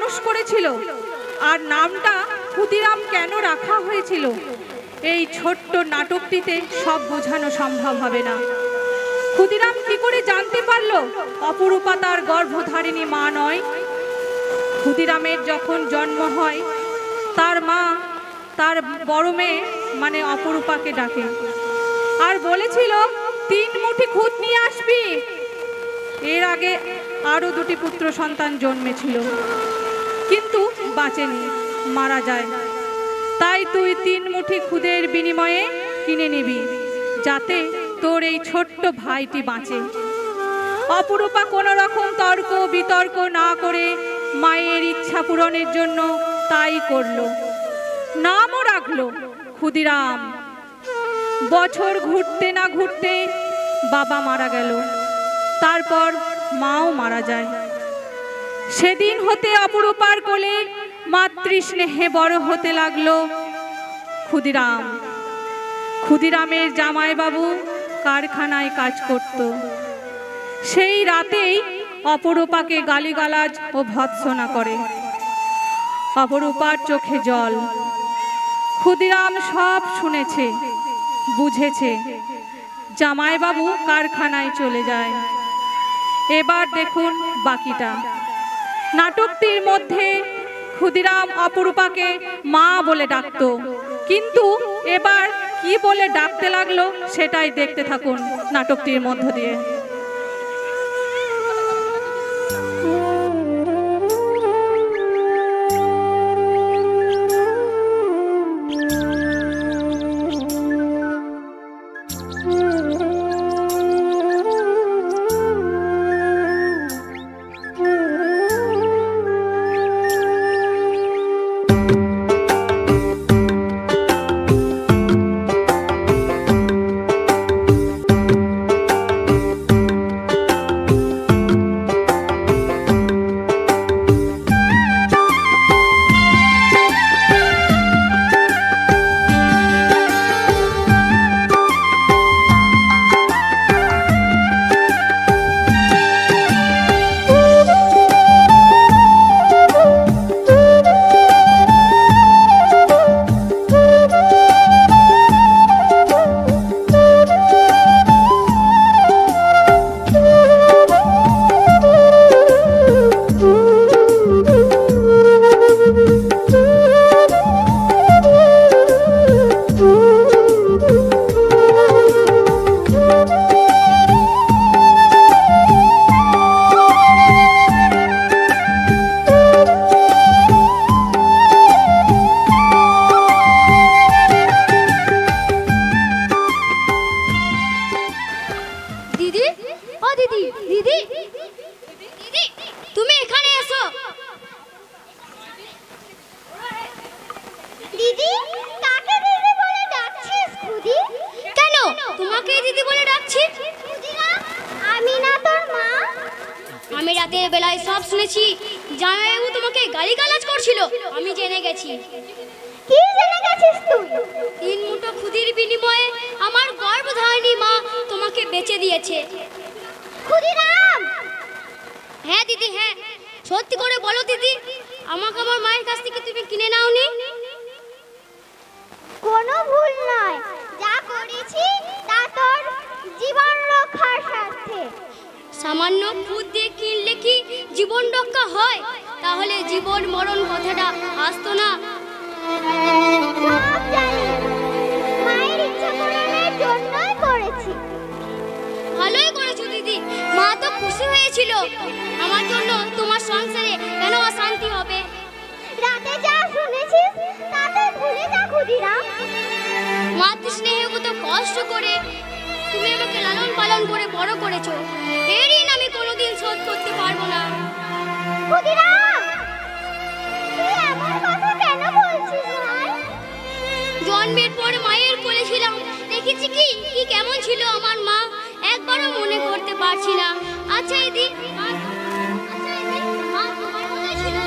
মানুষ করেছিল আর নামটা ক্ষুদিরাম কেন রাখা হয়েছিল, এই ছোট্ট নাটকটিতে সব বোঝানো সম্ভব হবে না। ক্ষুদিরাম কি করে জানতে পারলো অপরূপা তার গর্ভধারিণী মা নয়? ক্ষুদিরামের যখন জন্ম হয় তার মা তার বড় মেয়ে মানে অপরূপাকে ডাকে আর বলেছিল 3 মুঠি খুদ নিয়ে আসবি। এর আগে আরো 2টি পুত্র সন্তান জন্মেছিল, কিন্তু বাঁচেনি, মারা যায়। তাই তুই 3 মুঠি খুদের বিনিময়ে কিনে নিবি, যাতে তোর এই ছোট্ট ভাইটি বাঁচে। অপরূপা কোনো রকম তর্ক বিতর্ক না করে মায়ের ইচ্ছা পূরণের জন্য তাই করলো। নামও রাখলো ক্ষুদিরাম। বছর ঘুরতে না ঘুরতে বাবা মারা গেল, তারপর মাও মারা যায়। সেদিন হতে অপরূপার কোলে মাতৃস্নেহে বড় হতে লাগলো ক্ষুদিরাম। ক্ষুদিরামের জামাইবাবু কারখানায় কাজ করত। সেই রাতেই অপরূপাকে গালিগালাজ ও ভৎসনা করে। অপরূপার চোখে জল। ক্ষুদিরাম সব শুনেছে, বুঝেছে। জামাইবাবু কারখানায় চলে যায়। এবার দেখুন বাকিটা। নাটকটির মধ্যে ক্ষুদিরাম অপরূপাকে মা বলে ডাকতো, কিন্তু এবার কি বলে ডাকতে লাগলো সেটাই দেখতে থাকুন নাটকটির মধ্য দিয়ে। সামান্য খুদ দিয়ে কিনলে কি জীবন রক্ষা হয়? তাহলে জীবন মরণ কথাটা আসতো না। মায়ের ইচ্ছা পূরণের জন্যই করেছি। ভালোই করেছো দিদি, মা তো খুশি হয়েছিল। আমার জন্য তোমার সংসারে কেন অশান্তি হবে? রাতে যা শুনেছিস তাতে ভুলে যা ক্ষুদিরাম। মাতৃস্নেহে কত কষ্ট করে তুমি আমাকে লালন পালন করে বড় করেছো, এর ঋণ আমি কোনোদিন শোধ করতে পারবো না। ক্ষুদিরাম, তুই এমন কথা কেন বলছিস ভাই? জন্মের পর মায়ের কোলে ছিলাম, দেখেছি কি কেমন ছিল আমার মা, একবারও মনে করতে পারছি না। আচ্ছা দিদি, মা তোমার কোথায় ছিল?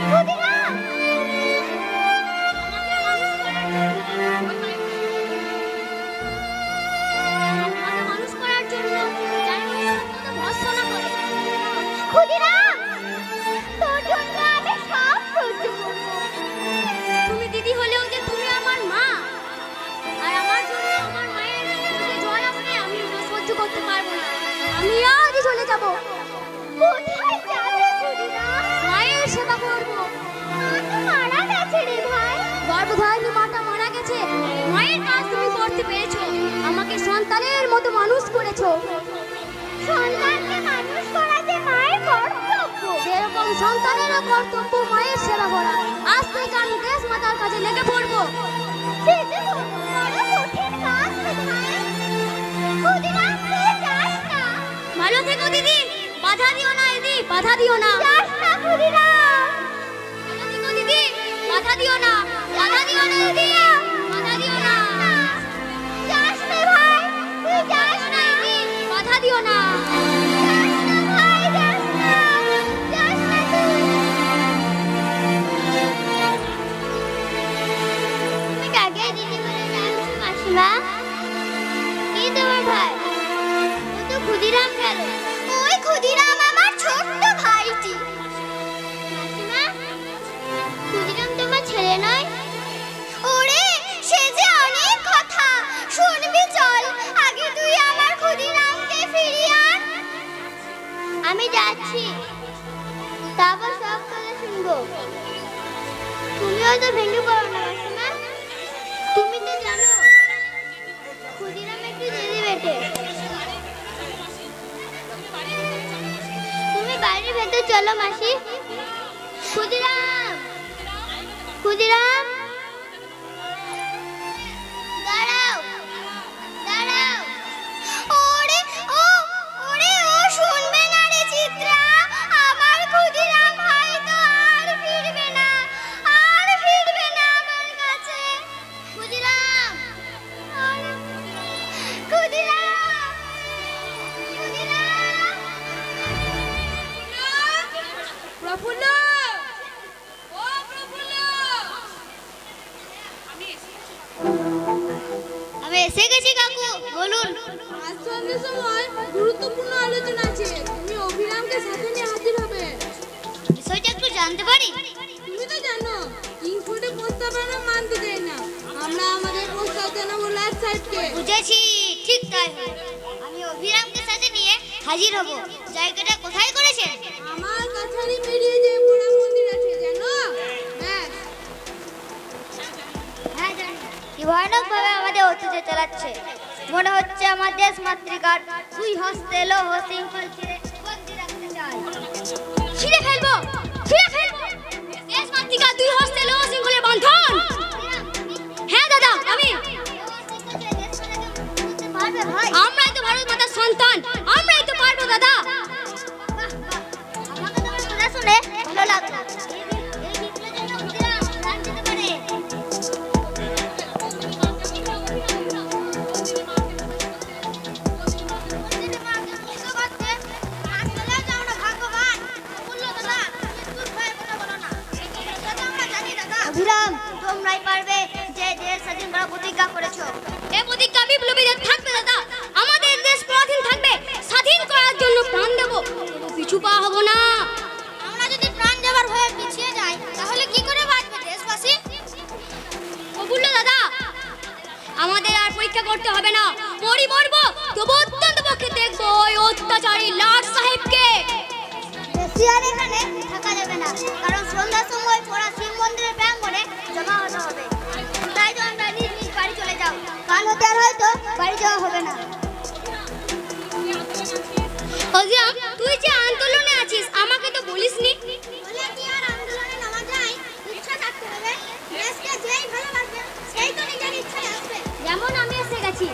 ক্ষুদিরাম, মানুষ করার জন্য ভর্ৎসনা করে। ক্ষুদিরাম, তোর জন্য আমি যাব। কোথায় যাবে ক্ষুদিরাম? মায়ের সেবা করব। মা তো মারা গেছে রে ভাই। গর্ভধারিণী মাটা মারা গেছে, মায়ের কাজ তুমি করতে পেরেছো, আমাকে সন্তানের মতো মানুষ করেছো। সন্তানকে মানুষ করা যে মায়ের কর্তব্য। যেরকম সন্তানেরও কর্তব্য মায়ের সেবা করা। আজ থেকে আমি দেশ মাতার কাজে লেগে পড়বো। সে যে বড় কঠিন কাজ রে ভাই। ক্ষুদিরাম তুই যাস না। ভালো থেকো দিদি, বাধা দিও না দিদি, বাধা দিও না। যাস না ক্ষুদিরাম। ভালো থেকো দিদি, বাধা দিও না, বাধা দিও না দিদি, বাধা দিও না। যাস না ভাই, তুই যাস না। বাধা দিও না। যাস না ভাই, যাস না। যাস না তুই। তুমি কাকে দিদি বলে ডাকছো মাসিমা? কি তোমার ভাই? ও তো ক্ষুদিরাম গেল। ওই ক্ষুদিরাম আমার ছোট্ট ভাইটি। মাসিমা, ক্ষুদিরাম তোমার ছেলে নয়? ওরে, সে যে অনেক কথা। শুনবি চল, আগে তুই আমার ক্ষুদিরামকে ফিরিয়ে আন। আমি যাচ্ছি, তারপর সব কথা শুনবো। তুমিও তো ভেঙে পড়ো না মাসিমা। তুমি তো জানো ক্ষুদিরাম একটু জেদি বেটে। তুমি বাড়ির ভেতর চলো মাসি। ক্ষুদিরাম, ক্ষুদিরাম, দাঁড়াও, দাঁড়াও। ওরে ও, ওরে ও শুনবে না রে চিত্রা। আমার ক্ষুদিরাম হয়তো আর ফিরবে না, আর ফিরবে না আমার কাছে। ক্ষুদিরাম, আরে, ক্ষুদিরাম, ক্ষুদিরাম। প্রফুল্ল, ও প্রফুল্ল, আমি এসে গেছি কাকু, বলুন। আজ সন্ধ্যের সময় গুরুত্বপূর্ণ আলোচনা আছে, তুমি অভিরামকে সাথে নিয়ে হাজির হবে। বিষয়টা একটু জানতে পারি? তুমি তো জানো কিংফোর্ডে প্রস্তাব আমরা মানতে চাই না, আমরা আমাদের প্রস্তাব জানাবো লাস্ট সাইডকে। বুঝেছি, ঠিক তাই হবে। আমি অভিরামকে সাথে নিয়ে হাজির হব। জায়গাটা কোথায় করেছেন? আমার কাছারি পেরিয়ে যে পোড়া মন্দির আছে জানো? ব্যাস। হ্যাঁ জানি। কি ভয়ানক ভাবে আমাদের অত্যাচার চালাচ্ছে। মনে হচ্ছে আমার দেশ মাতৃকার দুই হস্তে লৌহ শৃঙ্খল ছিঁড়ে বন্দি রাখতে চায়। ছিঁড়ে ফেলবো, ছিঁড়ে ফেলবো দেশ মাতৃকার দুই হস্তে লৌহ শৃঙ্খলের বন্ধন। হ্যাঁ দাদা, আমি। পারবে ভাই? আমরাই তো ভারত মাতার সন্তান, আমরাই তো পারবো দাদা। বাহ, বাহ। আমাকে তোমার কথা শুনে ভালো লাগলো। এই গীতটার জন্য অভিরাম প্রাণ দিতে পারে। অভিরাম, তোমরাই পারবে যে দেশ স্বাধীন করার প্রতিজ্ঞা করেছো। এই প্রতিজ্ঞা বিপ্লবীদের থাকবে দাদা। আমাদের দেশ স্বাধীন থাকবে, স্বাধীন করার জন্য প্রাণ দেবো, পিছু পা হব না। আমরা যদি প্রাণ দেওয়ার হয়ে পিছিয়ে যাই তাহলে কি করে বাঁচবে দেশবাসী? কবুল দাদা, আমাদের আর পরীক্ষা করতে হবে না, মরবো, তবু অত্যন্ত পক্ষে দেখবো ওই অত্যাচারী লাট সাহেবকে। বেশি আর এখানে থাকা যাবে না, কারণ সন্ধ্যার সময় পড়া শিব মন্দিরের প্রাঙ্গণে জমা হতে হবে। তাই তো আমরা নিজ নিজ বাড়ি চলে যাও, কাল হতে আর হয়তো বাড়ি যাওয়া হবে না। অজিরাম, তুই যে আন্দোলনে আছিস আমাকে তো বলিসনি। বলে কি আর আন্দোলনে নামা যায়? ইচ্ছা থাকতে হবে। দেশকে যেই ভালোবাসবে সেই তো নিজের ইচ্ছায় আসবে। যেমন আমি এসে গেছি।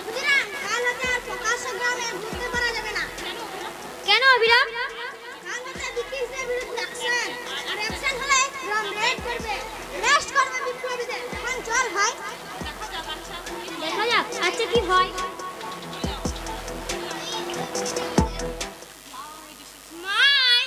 ক্ষুদিরাম, কাল হতে আর প্রকাশ্য গ্রামে ঘুরতে পারা যাবে না। কেন অভিরাম? কাল হতে ব্রিটিশদের বিরুদ্ধে অ্যাকশন, আর অ্যাকশন হলে গ্রাম রেড করবে, রেস্ট করবে বিপ্লবীদের। এখন চল ভাই। দেখা যাক আচ্ছা কি হয়। মাই,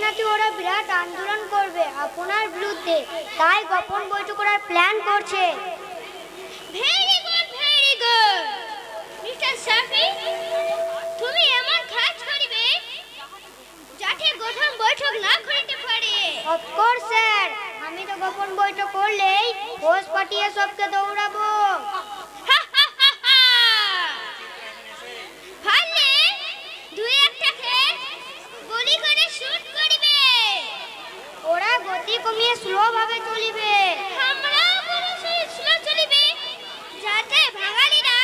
নাকি ওরা বিরাট আন্দোলন করবে আপনার বিরুদ্ধে, তাই গোপন বৈঠক করার প্ল্যান করছে। Very good, very good. Mister Safi, তুমি এমন কাজ করিবে যাতে গোপন বৈঠক না করিতে পারে। অফকোর্স স্যার, আমি তো গোপন বৈঠক করলেই ফৌজ পাঠিয়ে সবকে দৌড়াবো। পারলে দুই একটাকে গুলি করে শুট করিবে। ওরা গতি কমিয়ে স্লো ভাবে চলিবে। আমরা স্লো চলিবে যাতে বাঙালিরা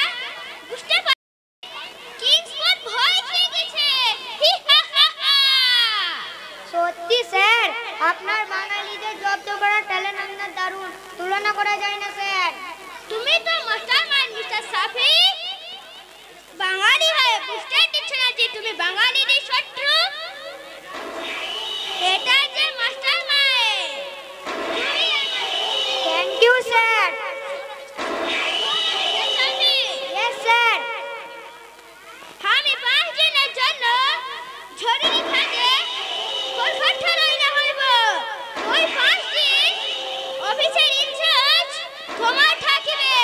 বুঝতে পারে কিংসফোর্ড ভয় খেয়ে গেছে। সত্যি স্যার, আপনার বাঙালিদের জব্দ করার ট্যালেন্ট আপনার দারুণ, তুলনা করা যায় না স্যার। তুমি তো মাস্টারমাইন্ড মিস্টার সাফি। বাঙালি হয়ে বুঝতে দিচ্ছ না যে তুমি বাঙালিরই শত্রু। এটা যে mastermind. Thank you sir. Yes sir. আমি 5 দিনের জন্য ঝড়িনি থাকে কলকাতা রইনা হইব। ওই 5 দিন অফিসের ইনচার্জ তোমার থাকিবে।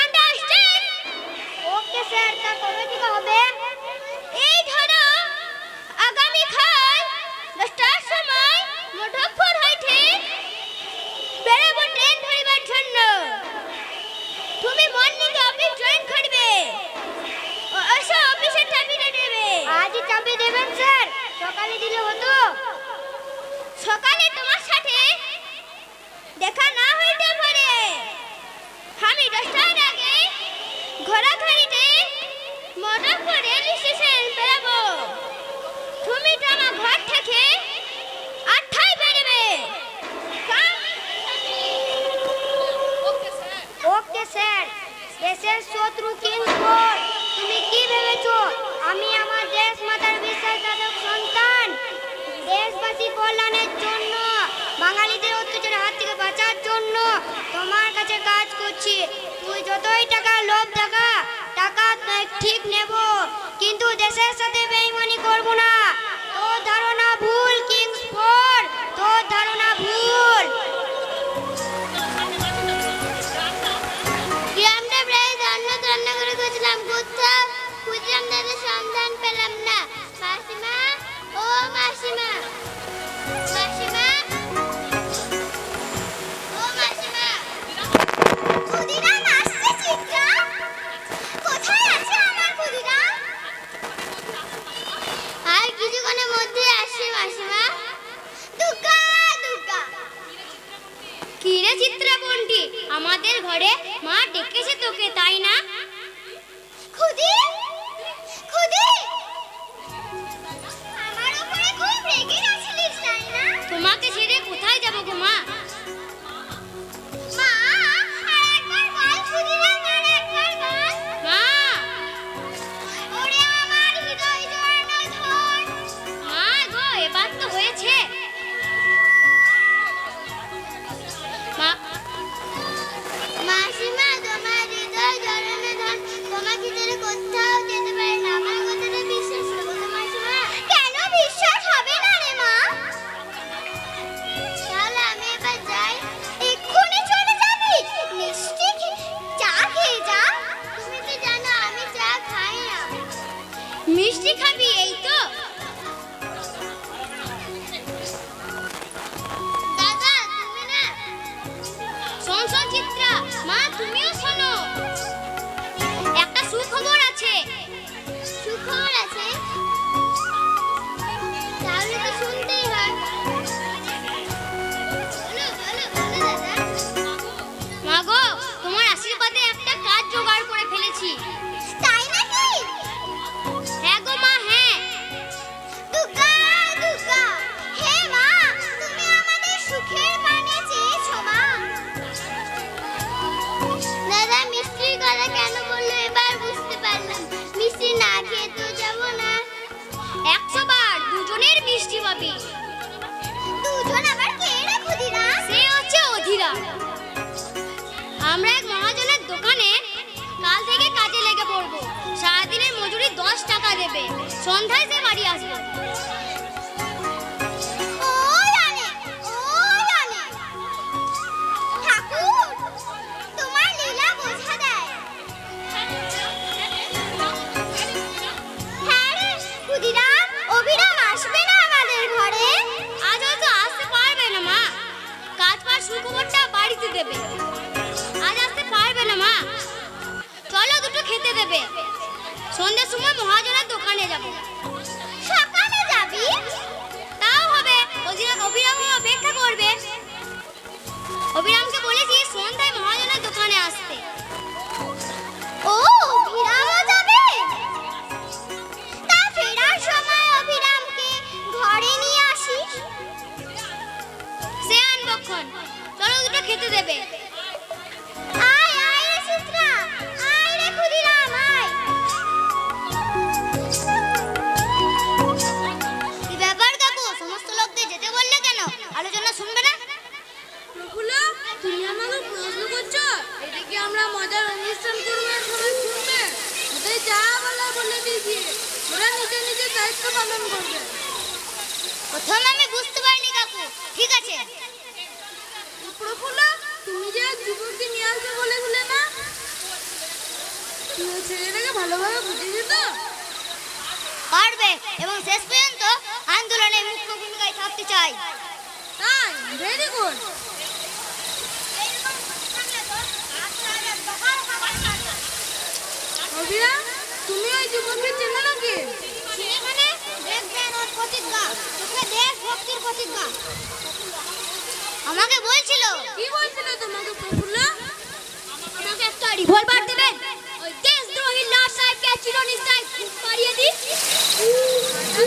আন্ডারস্ট্যান্ড? ওকে স্যার, তা কবে থেকে হবে? এই ধরো আগামীকাল 10টার সময় মুজফ্ফর হইতে বেরোবো ট্রেন ধরিবার জন্য। তুমি মর্নিং অফিস জয়েন করবে। এসো অফিসের চাবিটা দেবে। আজই চাবি দেবেন স্যার? সকালে দিলে হতো। সকালে তোমার সাথে দেখা না হইতে পারে। আমি 10টার আগে ঘোরাঘুরিতে মুজফ্ফর রেল স্টেশন বেরাবো। তুমি তো আমার ঘর থেকে 8টায় বেরোবে। Okay sir. দেশের শত্রু কিংসফোর্ড, তুমি কি ভেবেছো আমি আমার দেশ মাতার বিশ্বাসঘাতক সন্তান? দেশবাসীর কল্যাণের জন্য, বাঙালিদের অত্যাচারের হাত থেকে বাঁচার জন্য তোমার কাছে কাজ করছি। তুই যতই টাকা লোভ দেখা, টাকা ঠিক নেব, কিন্তু দেশের সাথে বেইমানি করব না। তোর ধারণা ভুল কিংসফোর্ড, তোর ধারণা ভুল। গ্রামটা প্রায় রান্না করে খুঁজলাম, কোথাও খুঁজলাম, তাদের সন্ধান পেলাম না। মাসিমা, ও মাসিমা, মাসিমা, ও মাসিমা। ক্ষুদিরাম আসছে চিত্রা? কোথায় আছে আমার ক্ষুদিরাম? আর কিছুক্ষণের মধ্যে আসছে মাসিমা। দুর্গা, দুর্গা। কি রে চিত্রাবন্টি, আমাদের ঘরে মা ডেকেছে তোকে, তাই না? খুদি, খুদি, আমার উপরে খুব রেগে গেছিলিস তাই না? তোমাকে ছেড়ে কোথায় যাব গো মা? মা, আরেকবার বল ক্ষুদিরাম, আরেকবার বল। মা, ওরে আমার হৃদয় জড়ানো ধন। মা গো, এবার তো হয়েছে। মা, মাসিমা, তোমার হৃদয় জড়ানো ধন, তোমাকে ছেড়ে কোথাও যেতে পারে না। আমার কথাটা বিশ্বাস করো তো মাসিমা। কেন বিশ্বাস হবে না রে মা? তাহলে আমি এবার যাই। এক্ষুনি চলে যাবি? মিষ্টি চা খেয়ে যা। তুমি তো জানো আমি চা খাই না। মিষ্টি খাবি এই তো? দাদা, তুমি না। শোন শোন চিত্রা, মা তুমিও শোনো। একটা সুখবর আছে। সুখবর আছে? তাহলে তো শুনতেই হয়। বলো, বলো, বলো দাদা। মা গো, তোমার আশীর্বাদে একটা কাজ জোগাড় করে ফেলেছি। তাই নাকি? হ্যাঁ গো মা, হ্যাঁ। দুর্গা, দুর্গা। হে মা, তুমি আমাদের সুখের বাণী চেয়েছো মা। দাদা মিষ্টির কথা কেন বললো এবার বুঝতে পারলাম। মিষ্টি না খেয়ে তো যাবো না। 100 বার দুজনের মিষ্টি পাবি। দুজন আবার কে রে ক্ষুদিরাম? সে হচ্ছে অধীরা। আমরা এক মহাজনের দোকানে কাল থেকে কাজে লেগে পড়বো। সারাদিনের মজুরি 10 টাকা দেবে। সন্ধ্যায় সে বাড়ি আসবে। খেতে দেবে। সন্ধ্যের সময় মহাজনের দোকানে যাব। সকালে যাবি? তাও হবে, অভিরাম অপেক্ষা করবে। অভিরামকে বলেছি সন্ধ্যায় মহাজনের দোকানে আসতে। ও, অভিরামও যাবে? তা ফেরার সময় অভিরামকে ঘরে নিয়ে আসিস। সে আনবক্ষণ, চলো দুটো খেতে দেবে। আয় আয় রে সুতরা, আয় রে ক্ষুদিরাম, আয়। কি ব্যাপার কাকু, সমস্ত লোকদের যেতে বললে কেন? আলোচনা শুনবে না? প্রফুল্ল, তুমি আমাকে প্রশ্ন করছো? এটা কি আমরা মজার অনুষ্ঠান করবো, সবাই শুনবে? ওদের যা বলা বলে দিয়েছি, ওরা নিজের নিজের দায়িত্ব পালন করবে। প্রথমে আমি বুঝতে পারিনি কাকু, ঠিক আছে। প্রফুল্ল, তুমি যে যুবককে নিয়ে আসবে বলেছিলে না, ছেলেটাকে ভালোভাবে বুঝিয়েছি তো? পারবে, এবং শেষ পর্যন্ত আন্দোলনে মুখ্য ভূমিকায় থাকতে চাই। তাই, ভেরি গুড। অভিরাম, তুমি ওই যুবককে চেনো নাকি? এখানে দেশজ্ঞান ও প্রতিজ্ঞা, চোখে দেশভক্তির প্রতিজ্ঞা। আমাকে বলছিল। কি বলছিল তোমাকে প্রফুল্ল? আমাকে একটা রিভলভার দেবেন, ওই দেশদ্রোহী লাট সাহেবকে চিরনিদ্রায় পাড়িয়ে দিই।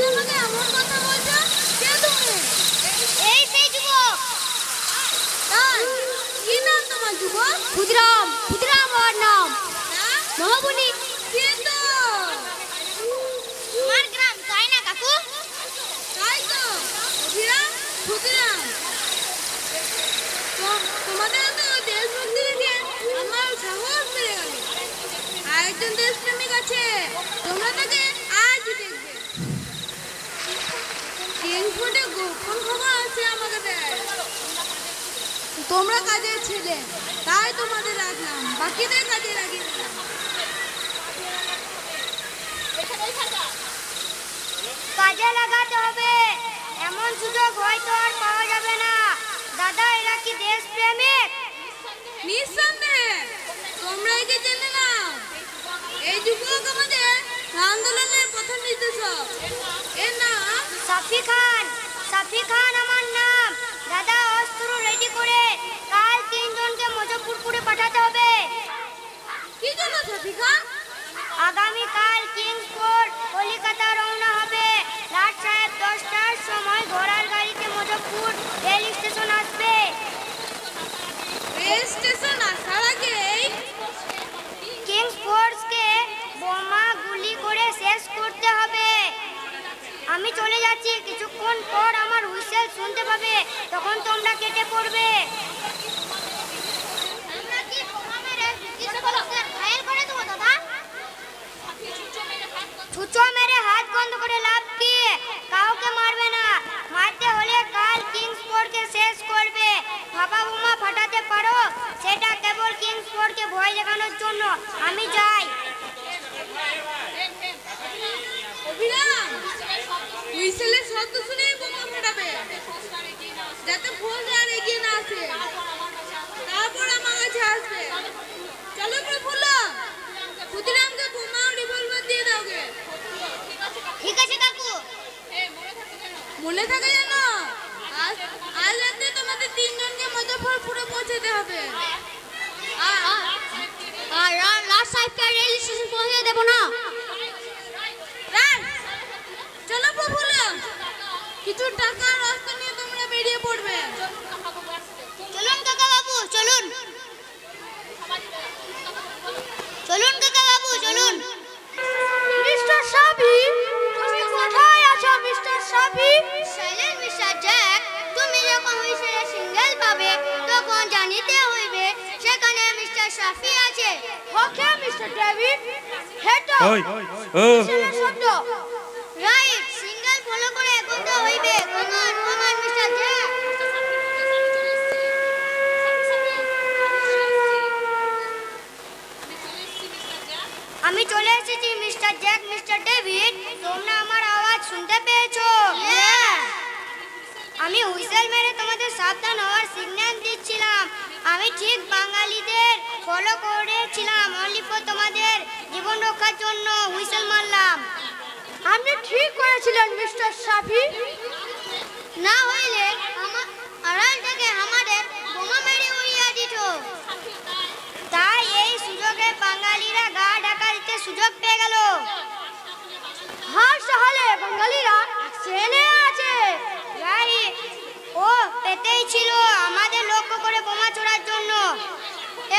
আমাকে এমন কথা বলছো? কে তুমি? এই সেই যুবক। তাই, কি নাম তোমার যুবক? ক্ষুদিরাম, ক্ষুদিরাম ওর নাম। হ্যাঁ? মহাবলী। কিন্তু আমার গ্রাম, তাই না কাকু? তাই তো, অভিরাম, ক্ষুদিরাম। তোমাদের তো দেশভক্তি দেখে আমার সাহস বেড়ে গেল। আরেকজন দেশপ্রেমিক আছে, তোমরা তাকে আজ দেখবে। কিংফোর্ডে গোপন খবর আছে আমাকে দেয়। তোমরা কাজের ছেলে, তাই তোমাদের রাখলাম, বাকিদের কাজে লাগিয়ে দিলাম। কাজে লাগাতে হবে, এমন সুযোগ হয়তো আর পাওয়া যাবে না। দাদা, এরা কি দেশপ্রেমিক? নিঃসন্দেহে, তোমরা একে জেনে নাও। এই যুবক আমাদের আন্দোলনের প্রথম নির্দেশক। এর নাম সাফি খান। সাফি খান আমার নাম। দাদা, অস্ত্র রেডি করে কাল 3 জনকে মুজফ্ফরপুরে পাঠাতে হবে। কি জন্য সাফি খান? আগামীকাল কিংসফোর্ড কলকাতা রওনা হবে। লাট সাহেব 10টার সময় ঘোড়ার গাড়িতে মুজফ্ফরপুর রেল স্টেশন আসবে। রেল স্টেশন আসার আগেই কিংসফোর্ডকে বোমা গুলি করে শেষ করতে হবে। আমি চলে যাচ্ছি, কিছুক্ষণ পর আমার হুইসেল শুনতে পাবে, তখন তোমরা কেটে পড়বে। আমরা কি বোমা মেরে ব্রিটিশদের ঘায়েল করে দেবো দাদা? ছুঁচো মেরে হাত বন্ধ করে লাভ কি? কাউকে মারবে না। মারতে হলে কাল কিংসফোর্ডকে শেষ করবে। ফাঁকা বোমা ফাটাতে পারো, সেটা কেবল কিংসফোর্ডকে ভয় দেখানোর জন্য। আমি যাই। অভিরাম, হুইসেলের শব্দ শুনেই বোমা ফাটাবে, যাতে ফৌজদার এগিয়ে না আসে। তারপর আমার কাছে আসবে। চলো প্রফুল্ল, ক্ষুদিরামকে বোমা ও রিভলভার দিয়ে দাওগে। ঠিক আছে কাকু। মনে থাকে যেন, আজ রাতে তোমাদের 3 জনকে মুজফ্ফরপুরে পৌঁছাতে হবে। আর লাট সাহেবকে রেল স্টেশন পৌঁছে দেবো না। চলো প্রফুল্ল, কিছু টাকা আর অস্ত্র নিয়ে তোমরা বেরিয়ে পড়বে। চলুন কাকা বাবু, চলুন। চলুন কাকা বাবু, চলুন। মিস্টার সাবি, তুমি কোথায় আছো মিস্টার সাবি? সাইলেন্ট মিস্টার জ্যাক, তুমি যখন হুইসেলে সিঙ্গেল পাবে তখন জানিতে হইবে সেখানে মিস্টার শাফি আছে। ওকে মিস্টার ডেভিড, হেড ওই শব্দ। রাইট, সিঙ্গেল ফলো করে এগোতে হইবে। কমান কমান মিস্টার জ্যাক। আমি চলে এসেছি মিস্টার জ্যাক, মিস্টার ডেভিড। তোমরা আমার আওয়াজ শুনতে পেয়েছো? আমি হুইসেল মেরে তোমাদের সাবধান হওয়ার সিগন্যাল দিচ্ছিলাম। আমি ঠিক বাঙালিদের ফলো করেছিলাম অনলি ফর তোমাদের জীবন রক্ষার জন্য হুইসেল মারলাম। আপনি ঠিক করেছিলেন মিস্টার সাফি। না হইলে আড়াল থেকে আমাদের বোমা মেরে উড়িয়ে দিত। তাই এই সুযোগে বাঙালিরা গা ঢাকা দিতে সুযোগ পেয়ে গেল। হার সাহলে বাঙালিরা সেনে আছে। ও পেতেই ছিল আমাদের লক্ষ্য করে বোমা ছোড়ার জন্য।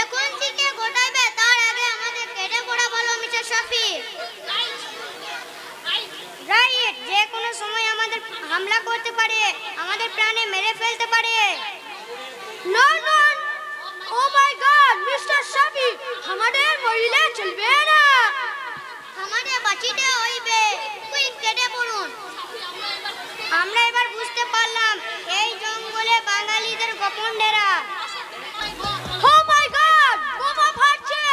এখন থেকে গোটাইবে তার আগে আমাদের কেটে পড়া ভালো মিস্টার শফি। রাইট, যে কোনো সময় আমাদের হামলা করতে পারে, আমাদের প্রাণে মেরে ফেলতে পারে। নো নো, ও মাই গড মিস্টার সাফি, আমাদের মহিলা চলবে না, আমাদের বাঁচিতে হইবে। কুইক কেটে পড়ুন। আমরা এবার বুঝতে পারলাম এই জঙ্গলে বাঙালিদের গোপন ডেরা। ও মাই গড, বোমা ফাটছে।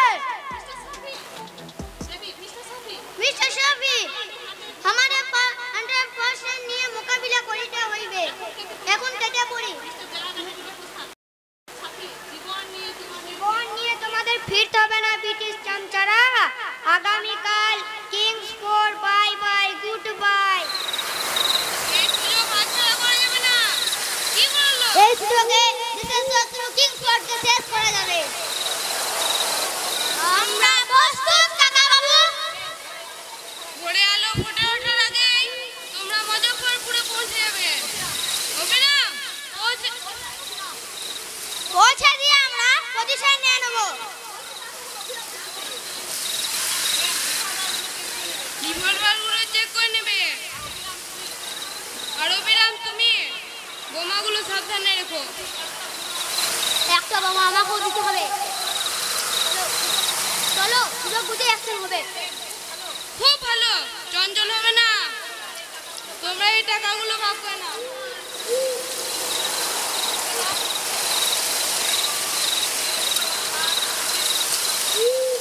মিস্টার শফি, আমাদের 100% নিয়ে মোকাবিলা করিতে হইবে। এখন কেটে পড়ি। জীবন নিয়ে তোমাদের ফিরতে হবে না ব্রিটিশ চামচারা। আগামীকাল Kingsford, bye bye, good bye. এই সুযোগে দেশের শত্রু কিংসফোর্ডকে শেষ করা যাবে। আমরা প্রস্তুত কাকা বাবু। ভোরে আলো ফুটে ওঠার আগেই তোমরা মুজফ্ফরপুরে পৌঁছে যাবে। হবে না? পৌঁছে দিয়ে আমরা পজিশন নিয়ে নেব। রিভলভারগুলো চেক করে নেবে। আর অবিরাম তুমি বোমাগুলো সাবধানে রেখো। একটা বোমা আমাকেও দিতে হবে। চলো সুযোগ বুঝে অ্যাকশন হবে। খুব ভালো, চঞ্চল হবে না। তোমরা এই টাকাগুলো ভাগ করে নাও।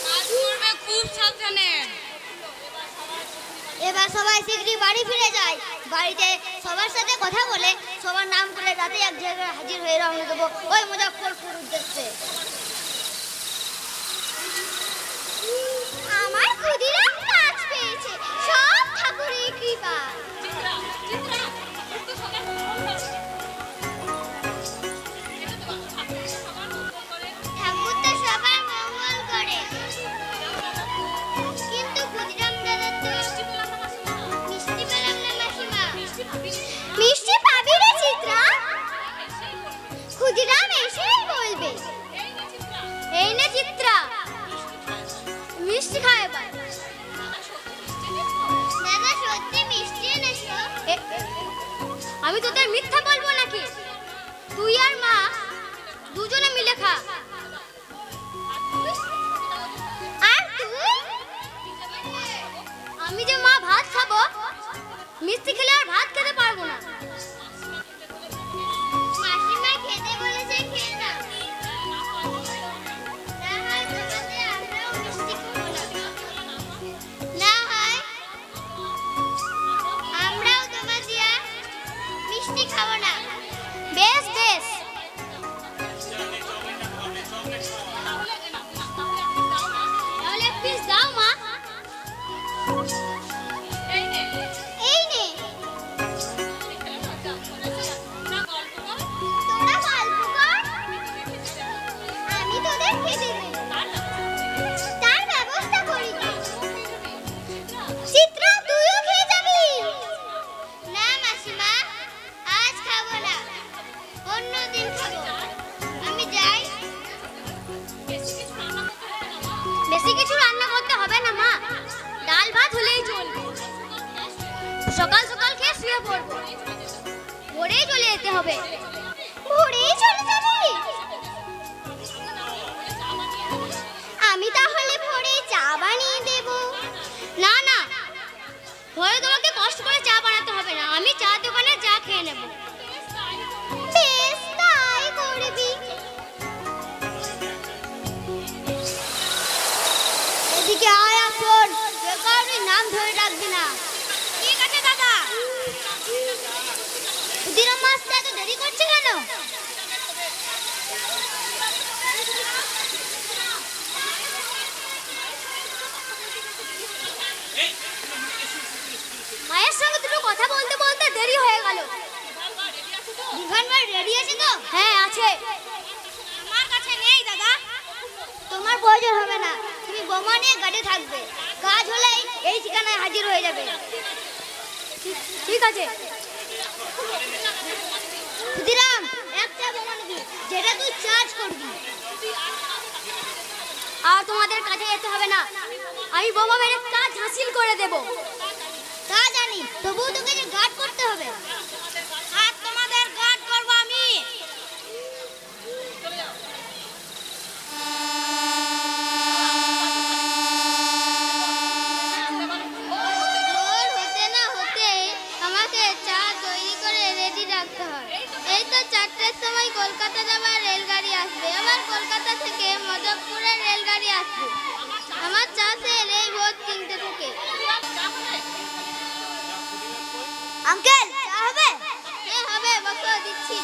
কাজ করবে খুব সাবধানে। এবার সবাই শীঘ্রই বাড়ি ফিরে যায়। বাড়িতে সবার সাথে কথা বলে সবার নাম করে রাতে এক জায়গায় হাজির হয়ে রওনা দেবো ওই মুজফ্ফরপুর উদ্দেশ্যে। আমার ক্ষুদিরাম কাজ পেয়েছে, সব ঠাকুরের কৃপা। ঠাকুর তো সবার মঙ্গল করে, কিন্তু ক্ষুদিরাম দাদা তো মিষ্টি পেলাম না মাসিমা। মিষ্টি পাবি রে চিত্রা, ক্ষুদিরাম এসেই বলবে। এই নে চিত্রা, মিষ্টি খায় এবার। দাদা সত্যি মিষ্টি এনেছো? আমি তোদের মিথ্যা বলবো নাকি? তুই আর মা দুজনে মিলে খা। আর তুই? আমি যে মা ভাত খাবো, মিষ্টি খেলে আর ভাত খেতে পারবো না। মাসিমা খেতে বলেছে, খেয়ে নাও। না হয় তোমাদের আমরাও মিষ্টি খাবো না। না হয় আমরাও তোমার দিয়া মিষ্টি খাবো না। বেশ বেশ, তাহলে এক পিস দাও মা। এই নে। এই নে, তোরা গল্প কর, আমি তোদের খেতে দেব। তার ব্যবস্থা করি। চিত্রা, তুইও খেয়ে যাবি? না মাসিমা, আজ খাবো না, অন্য দিন খাবো। আমি যাই। বেশি কিছু রান্না করতে হবে না মা, ডাল ভাত হলেই চলবে। সকাল সকাল খেয়ে শুয়ে পড়বো, ভোরেই চলে যেতে হবে। ভোরেই চলে যাবি? আমি তাহলে ভোরে চা বানিয়ে দেব। না না, ভোরে তোমাকে কষ্ট করে চা বানাতে হবে না, আমি চা দোকানে চা খেয়ে নেব। বেশ, তাই করবি। এদিকে আয় আসুন, যে কারোর নাম ধরে ডাকবি না। ঠিক আছে দাদা। ক্ষুদিরাম মাস্টার এত দেরি করছে কেন? ভালো। বিভান ভাই রেডি আছে তো? হ্যাঁ আছে। আমার কাছে নেই দাদা। তোমার প্রয়োজন হবে না, তুমি বোমা নিয়ে গাড়ি থাকবে, কাজ হলেই এই ঠিকানায় হাজির হয়ে যাবে। ঠিক আছে। ক্ষুদিরাম, একটা বোমা নিবি, যেটা তুই চার্জ করবি। আর তোমাদের কাছে যেতে হবে না, আমি বোমা মেরে কাজ হাসিল করে দেব। তা জানি, তবুও তোকে যে গার্ড করতে হবে। আর তোমাদের গার্ড করব আমি। ভোর হতে না হতে আমাকে চা তৈরি করে রেডি রাখতে হয়। এই তো 4টার সময় কলকাতা যাবার রেলগাড়ি আসবে, আবার কলকাতা থেকে মজফপুরের রেলগাড়ি আসবে। আমার চা খেয়ে এই ভোর 3টে থেকে। আঙ্কেল, চা হবে? হ্যাঁ হবে, বসো দিচ্ছি।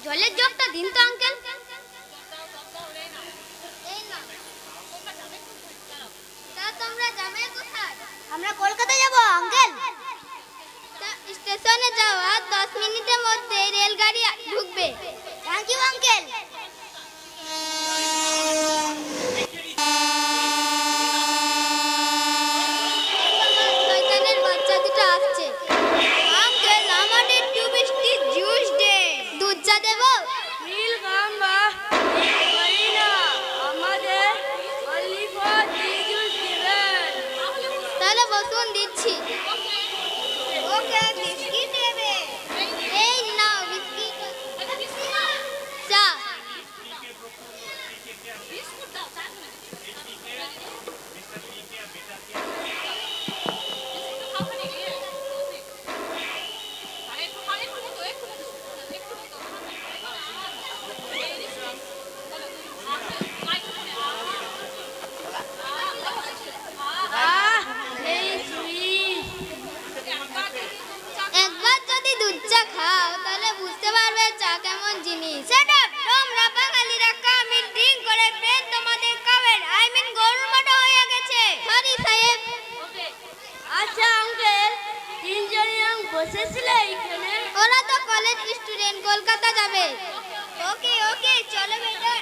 জলের জগটা দিন তো আঙ্কেল। এই না। তা তোমরা যাবে কোথায়? আমরা কলকাতা যাব আঙ্কেল। তা স্টেশনে যাওয়ার 10 মিনিটের মধ্যে রেলগাড়ি ঢুকবে। Thank you uncle. শয়তানের বাচ্চা দুটো আসছে। আঙ্কেল, আমাদের একটু মিষ্টি জুস দে। দুধ চা দেব? নীল গাম্বা করি না, আমাদের অনলি ফর জুস দিবেন। তাহলে বসুন, দিচ্ছি। ওকে, বিস্কিট দেবে। এই নাও বিস্কিট। চা। একবার যদি দুধ চা খাও তাহলে বুঝতে পারবে চা কেমন জিনিস। Shut up! তোমরা বাঙালিরা কামিন ড্রিঙ্ক করে পেন তোমাদের কাবের, আই মিন গরুর মতো হয়ে গেছে। সরি সাহেব। আচ্ছা আঙ্কেল, তিনজনই বসেছিল এইখানে। ওরা তো কলেজ স্টুডেন্ট, কলকাতা যাবে। ওকে ওকে, চলো বেটা।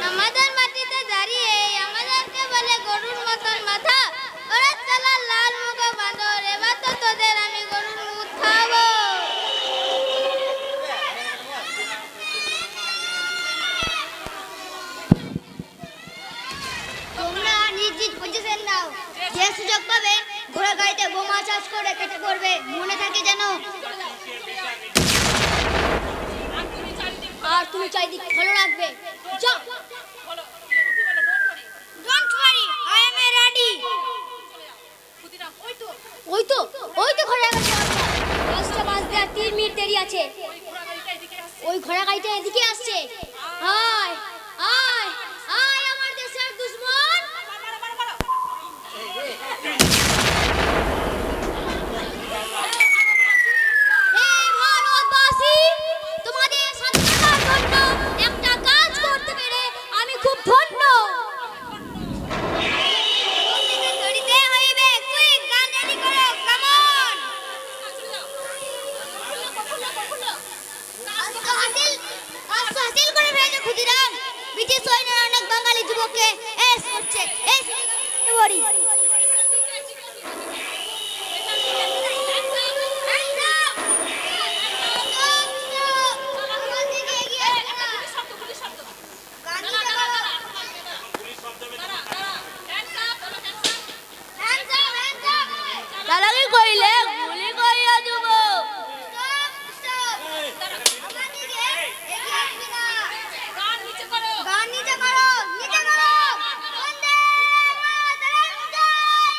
আমাদের মাটিতে দাঁড়িয়ে আমাদেরকে বলে গরুর মতন মাথা। ওরা চালা লাল মুখ বাঁদর, এবার তো তোদের আমি গরুর মুখ খাবো। তোমরা নিজ নিজ পজিশন নাও, যে সুযোগ পাবে ঘোড়া গাড়িতে বোমা চাষ করে কেটে পড়বে, মনে থাকে যেন। আর তুমি চারিদিক ভালো রাখবে। যাও। Don't worry, I am ready. ওই তো ঘোড়া গাড়ি আসছে। বাজতে আর 3 মিনিট দেরি আছে। ওই ঘোড়া গাড়িটা এদিকে আসছে। আয় আয় আয় আমার দেশের দুশমন। এই ভারতবাসী, তোমাদের স্বাধীনতার জন্য একটা কাজ করতে পেরে আমি খুব ধন্য। ধরিতে হইবে, কুইক গান রেডি করো, কাম অন। হাসিল করে ফেলেছে ক্ষুদিরাম। ব্রিটিশ সৈন্যরা অনেক বাঙালি যুবককে এস করছে। এস বড়ি। দালালি কইলে গুলি কইয়া দেব। গান নিচে করো, নিচে করো। বন্দে মাতরম জয়।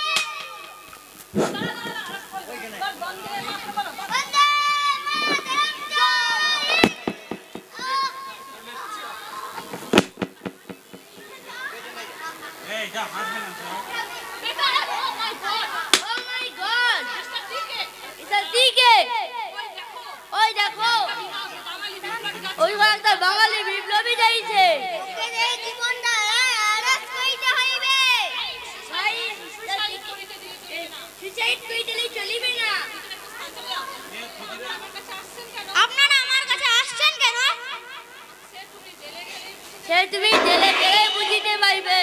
বাঙালি বিপ্লবী যাইছে। আপনারা আমার কাছে আসছেন কেন? সে তুমি জেলে গেলে বুঝিতে পারবে।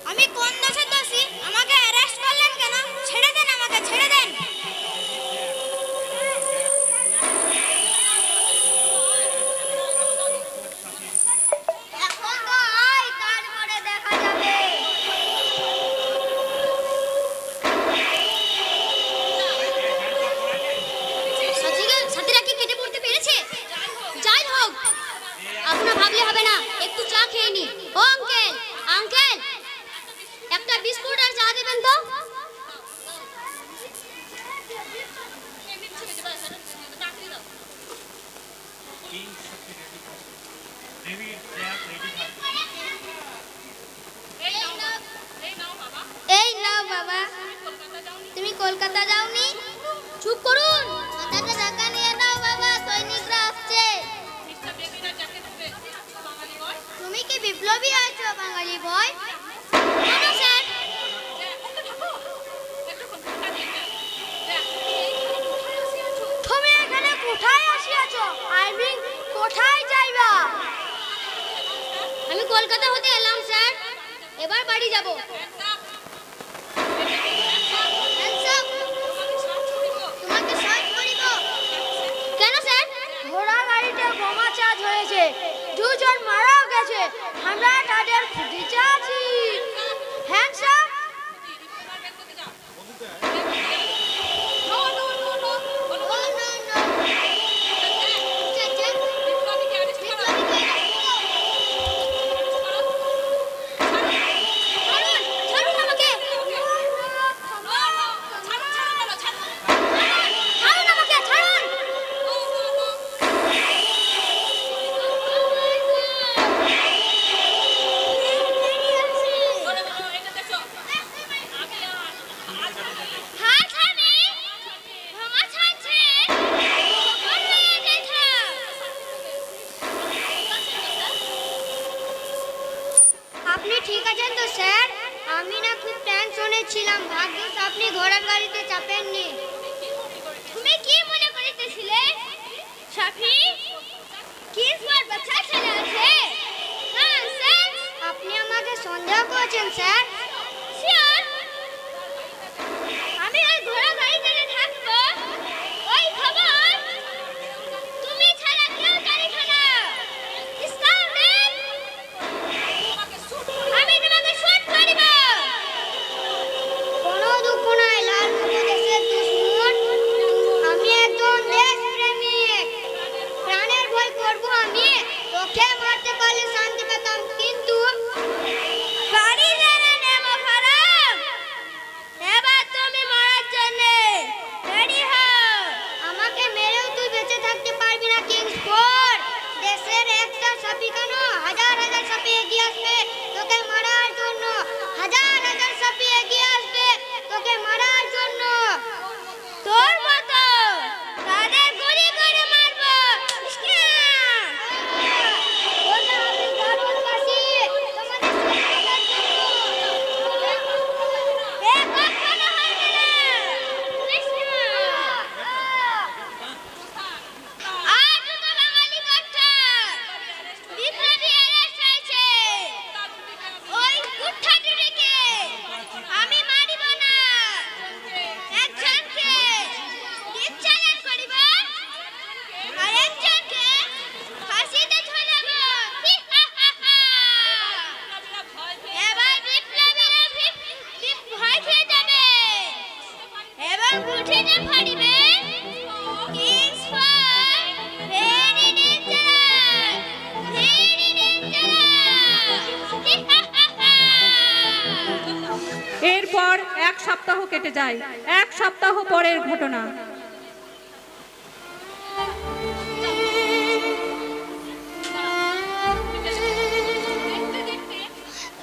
আমি কোন দোষে দোষী? আমাকে অ্যারেস্ট করলেন কেন? ছেড়ে দেন, আমাকে ছেড়ে দেন। এখন তো আয়, তারপরে দেখা যাবে। সাথীরা কি কেটে পড়তে পেরেছে? যাই হোক, আপনারা ভাবলে হবে না, একটু চা খেয়ে নি। ও আঙ্কেল, আঙ্কেল একটা বিস্কুট আর চা দেবেন তো। এই নাও বাবা। তুমি কলকাতা যাওনি? চুপ করুন, মাথাটা ঢাকা নিয়ে নাও বাবা, সৈনিকরা আসছে। তুমি কি বিপ্লবী আছো বাঙালি বয়? না স্যার। তুমি এখানে কোথায় আসিয়াছো? আই মিন কোথায় যাইবা? আমি কলকাতা হতে এলাম স্যার, এবার বাড়ি যাব। তোমাকে সাহায্য করিব। কেন স্যার? ঘোড়া গাড়িতে বোমা চার্জ হয়েছে, দুজন মারাও গেছে, আমরা তাদের খুঁজে আছি। Hands up. আপনি ঠিক আছেন তো স্যার? আমি না খুব টেনশনে ছিলাম, ভাগ্যিস আপনি ঘোড়ার গাড়িতে চাপেননি। তুমি কি মনে করিতেছিলে সাফি? কিসবার বাচ্চা ছেলে আছে? হ্যাঁ স্যার। আপনি আমাকে সন্দেহ করছেন স্যার? শিওর। আমি ওই ঘোড়া গাড়িতে থাকবো, ওই খবর তুমি ছাড়া কেউ জানি না। আমি তোমাকে শুট করিব। কোনো দুঃখ নাই, লাল দেশের দুশ্মন। আমি একজন দেশপ্রেমিক, প্রাণের ভয় করব আমি। তোকে মারতে পারলে শান্তি পেতাম, কিন্তু বাড়ি জেনে নেব খারাপ। এবার তুমি মারার জন্য রেডি হও। আমাকে মেরেও তুই বেঁচে থাকতে পারবি না কিংসফোর্ড। দেশের একটা সাপি কেন, হাজার হাজার সাপি এগিয়ে আসবে তোকে মারার জন্য। হাজার হাজার সাপি এগিয়ে আসবে তোকে মারার জন্য। তোর মতো তাদের গুলি করে মারবো। ওটা আমি দারুণ বাসি তোমাদের সুরক্ষার জন্য। এ কখনো হবে না। আর দুটো বাঙালি কথা বিপ্লবী অ্যারেস্ট হয়েছে। ওই গুঠাটিকে আমি মারিব না, একজনকে ডিপ চ্যালেঞ্জ করিব, আর একজনকে ফাঁসিতে ঝুলাব। এবার বিপ্লবীরা ভয় খেয়ে যাবে, এবার বুঝিতে পারিবে Kingsford very dangerous, very dangerous. এরপর 1 সপ্তাহ কেটে যায়। 1 সপ্তাহ পরের ঘটনা।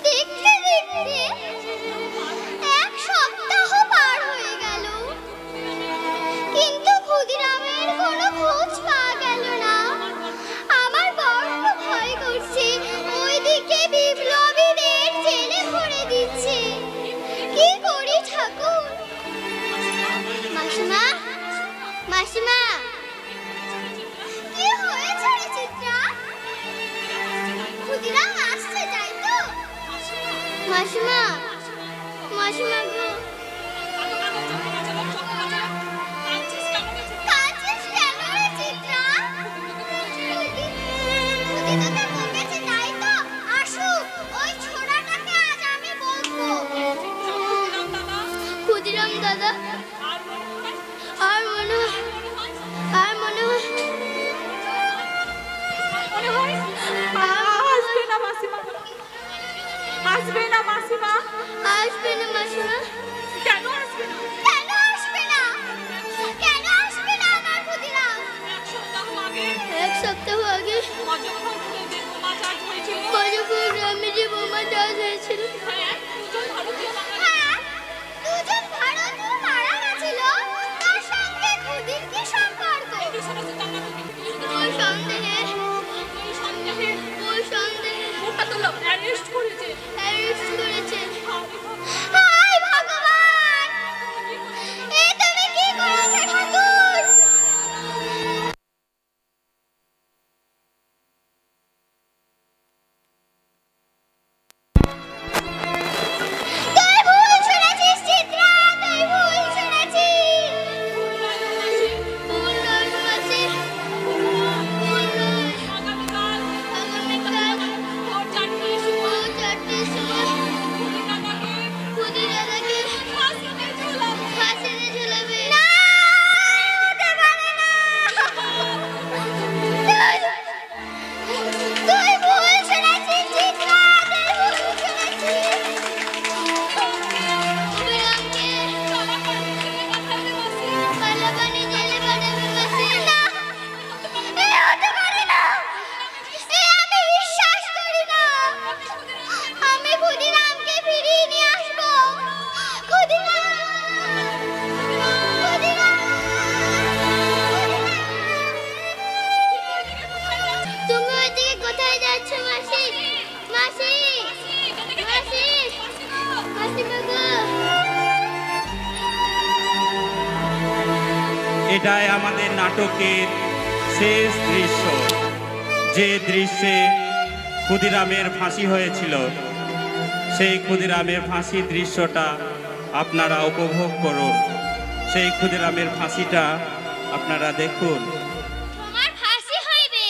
দেখতে দেখতে 1 সপ্তাহ পার হয়ে গেল, কিন্তু ক্ষুদিরামের কোনো খোঁজ পাওয়া গেল না। আমার বড্ড ভয় করছে, ওইদিকে বিপ্লবীদের জেলে ভরে দিচ্ছে। কি করি ঠাকুর? মাসিমা, মাসিমা, কি হয়েছে রে চিত্রা? ক্ষুদিরাম আসছে, তাই তো? মাসিমা, মাসিমা গো, কাঁদছিস কেন রে চিত্রা? ক্ষুদি তোকে বকেছে, তাই তো? আসুক, ওই ছোড়াটাকে আজ আমি বলবো। ক্ষুদিরাম দাদা, আর মনে হয় আসবে না মাসিমা, আসবে না মাসিমা। আসবে না মাসিমা। কেন আসবে না? কেন আসবে না? কেন আসবে না আমার ক্ষুদিরাম? 1 সপ্তাহ আগে মজফর গ্রামে যে বোমা চাষ হয়েছিল, হ্যাঁ, 2জন ভারতীয় মারা গেছিল। তার সঙ্গে ক্ষুদির কি সম্পর্ক? ওই সন্দেহে অ্যারেস্ট করেছে। হায় ভগবান, এ তুমি কি করেছো ঠাকুর? তুই ভুল শুনেছিস চিত্রা, তুই ভুল শুনেছিস। ভুল নয় মাসি, ভুল নয়। আগামীকাল ভোর 4টের সময় ক্ষুদি দাদাকে ফাঁসিতে ঝুলাবে। না, হতে পারে না। তুই ভুল শুনেছিস চিত্রা, তুই ভুল শুনেছিস। ক্ষুদিরামকে কালাপানি জেলে পাঠাবে মাসি। না, এ হতে পারে না। এ আমি বিশ্বাস করি না। আমি ক্ষুদিরামকে ফিরিয়ে নিয়ে আসবো। ক্ষুদিরাম, ক্ষুদিরাম, তুমি ওইদিকে কোথায় যাচ্ছ মাসি? মাসি, মাসি, মাসিমা গো। এটাই আমাদের নাটকের শেষ দৃশ্য, যে দৃশ্যে ক্ষুদিরামের ফাঁসি হয়েছিল। সেই ক্ষুদিরামের ফাঁসির দৃশ্যটা আপনারা উপভোগ করুন। সেই ক্ষুদিরামের ফাঁসিটা আপনারা দেখুন। তোমার ফাঁসি হইবে,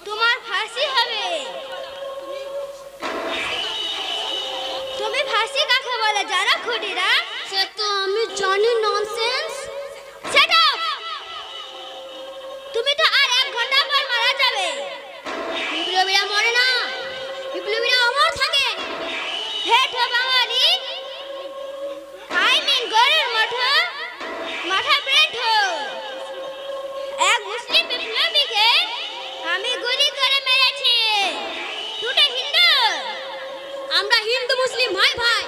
তোমার ফাঁসি হবে। তুমি ফাঁসি কাকে বলে জানো ক্ষুদিরাম? সে তো আমি জানি। ননসেন্স। Set up. তুমি তো আর 1 ঘন্টা পর মারা যাবে। বিপ্লবীরা মরে না, বিপ্লবীরা অমর থাকে। হেট বাঙালি, আই মিন গরুর মাথা ব্রেড হো। এক মুসলিম বিপ্লবীকে আমি গুলি করে মেরেছি। দুটো হিন্দু। আমরা হিন্দু মুসলিম ভাই ভাই।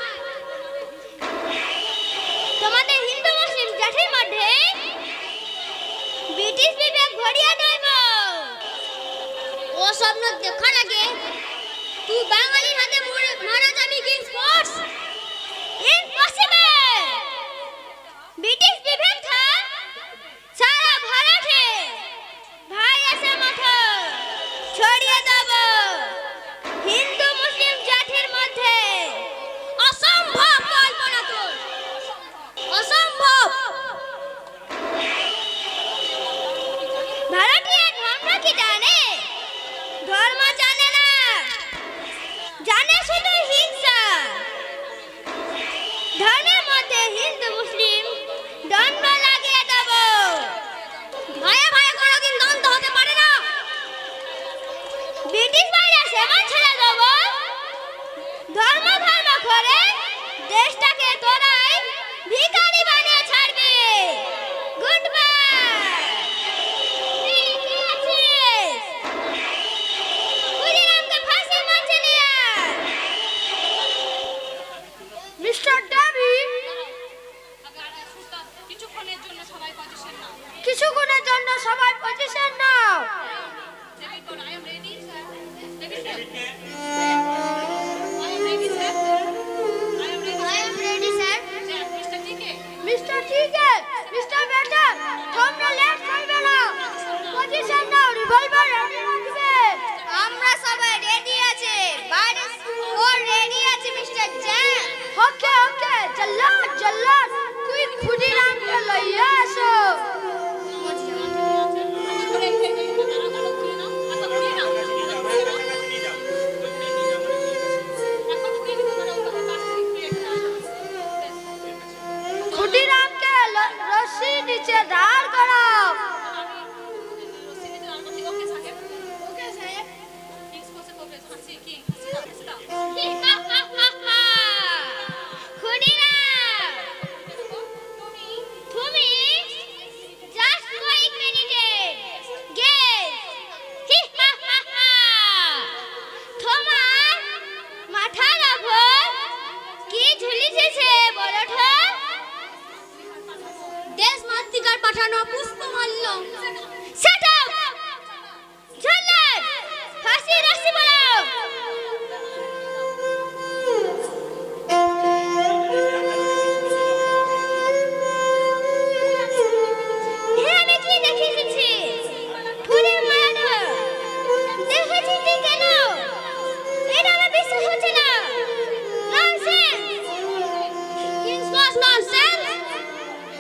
তোমাদের হিন্দু মুসলিম জাতির মধ্যে ব্রিটিশ বিবেক ভরিয়ে দেব। ও স্বপ্ন দেখার আগে তুই বাঙালির হাতে মারা যাবি কিংস ফোর্স। ইম্পসিবল। ব্রিটিশ বিবেক था সারা ভারতে ভাই আছে মাথা ছড়িয়ে দেব। হিন্দু মুসলিম জাতির মধ্যে অসম্ভব কল্পনা তোর, অসম্ভব। ভারতীয় ধর্ম কি জানে? ধর্ম জানে না, জানে শুধু হিংসা। ধর্মের মধ্যে হিন্দু মুসলিম দ্বন্দ্ব লাগিয়ে দেব। ভাইয়ে ভাইয়ে কোনোদিন দ্বন্দ্ব হতে পারে না। ব্রিটিশ ভাইরা সেবা ছেড়ে দেব। ধর্ম ধর্ম করে দেশটাকে তোরাই ভিখারি বানিয়ে ছাড়বে। Good bye. কি আছিস? ক্ষুদিরামকে ফাঁসি মঞ্চে নিয়ে আয়। মিস্টার ডেভি, কিছুক্ষণের জন্য সবাই পজিশন নাও। কিছুক্ষণের জন্য সবাই position now. I am ready, sir. Ready, sir. I am ready, sir. I am ready. I am ready, sir. Sir, Mr. TK. Mister ঠিক আছে, মিস্টার বেটার, তোমরা লেট করবে না। পজিশন নাও, রিভলভার রেডি রাখবে। আমরা সবাই রেডি আছে। বাড়ি ও রেডি আছে মিস্টার জ্যাক। ওকে ওকে, জল্লাদ জল্লাদ, তুই ক্ষুদিরামকে লইয়া আসো। ক্ষুদিরামকে রশি নিচে দাঁড় করাও। ক্ষুদিরাম, তুমি জাস্ট কয়েক মিনিটের গেস। তোমার মাথার উপর কি ঝুলিছে বলো তো? দেশ মাতৃকার পাঠানো পুষ্পমাল্য। Set up. জল্লাদ, ফাঁসি রশি বলো। আমি কি দেখে এসেছি? ঠুরির মায়ানো দেখেছি তুই কেন? এটা আমার বিশ্বাস হচ্ছে না। ননসেন্স, কিংস ওয়াজ ননসেন্স।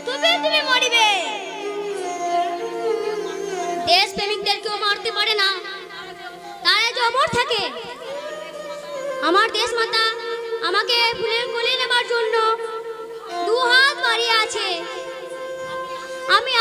তুমি মরিবে। দেশপ্রেমিকদের কেউ মারতে পারে না, তারা যে অমর থাকে। আমার দেশ মাতা আমাকে ফুলের কোলে নেবার জন্য 2 হাত বাড়িয়ে আছে। আমি